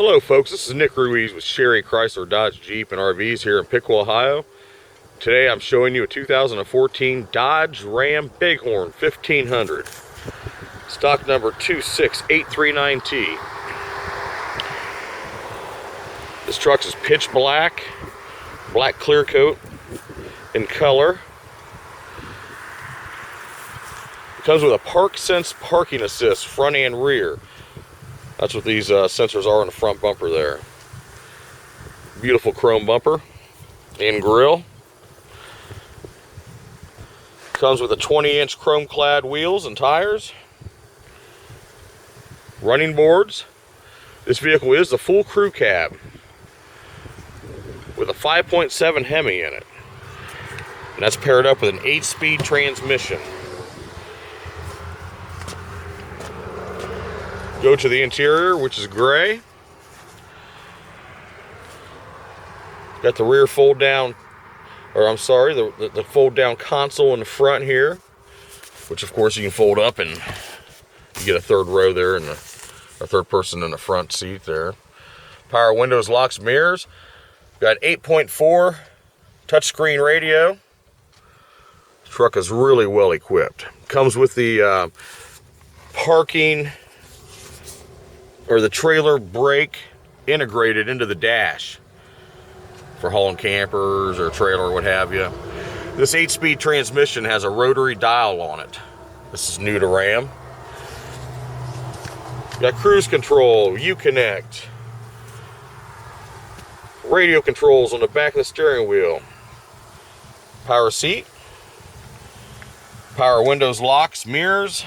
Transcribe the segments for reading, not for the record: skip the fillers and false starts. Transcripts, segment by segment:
Hello folks, this is Nick Ruiz with Sherry Chrysler Dodge Jeep and RVs here in Piqua, Ohio. Today I'm showing you a 2014 Dodge Ram Bighorn 1500. Stock number 26839T. This truck is pitch black, black clear coat in color. It comes with a Park Sense parking assist front and rear. That's what these sensors are on the front bumper there. Beautiful chrome bumper and grille. Comes with a 20-inch chrome clad wheels and tires. Running boards. This vehicle is the full crew cab with a 5.7 Hemi in it. And that's paired up with an 8-speed transmission. Go to the interior, which is gray. Got the rear fold down, or I'm sorry, the fold down console in the front here, which of course you can fold up and you get a third row there and a third person in the front seat there. Power windows, locks, mirrors. Got 8.4 touchscreen radio. The truck is really well equipped. Comes with the parking or the trailer brake integrated into the dash for hauling campers or trailer or what have you. This 8-speed transmission has a rotary dial on it. This is new to Ram. Got cruise control, Uconnect, radio controls on the back of the steering wheel, power seat, power windows, locks, mirrors.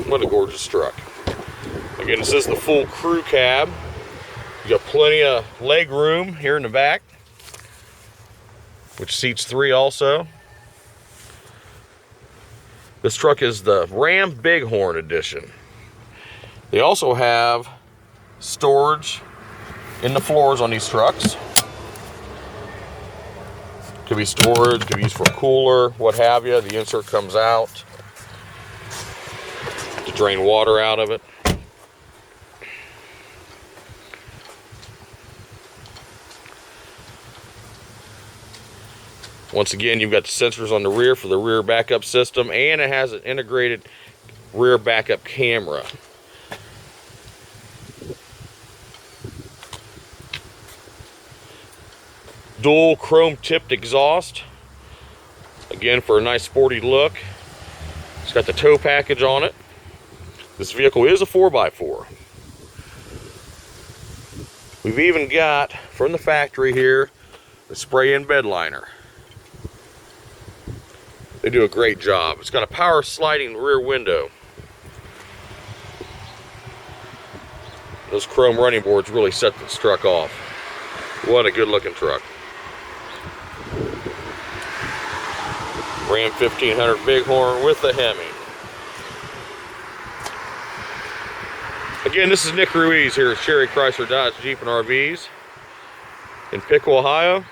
What a gorgeous truck. Again, this is the full crew cab. You got plenty of leg room here in the back, which seats 3 also. This truck is the Ram Bighorn edition. They also have storage in the floors on these trucks. Could be storage, could be used for a cooler, what have you. The insert comes out to drain water out of it. Once again, you've got the sensors on the rear for the rear backup system, and it has an integrated rear backup camera. Dual chrome tipped exhaust, again for a nice sporty look. It's got the tow package on it. This vehicle is a 4x4. We've even got, from the factory here, the spray-in bed liner. They do a great job. It's got a power sliding rear window. Those chrome running boards really set this truck off. What a good looking truck. Ram 1500 Bighorn with the Hemi. Again, this is Nick Ruiz here at Sherry Chrysler Dodge Jeep and RVs in Piqua, Ohio.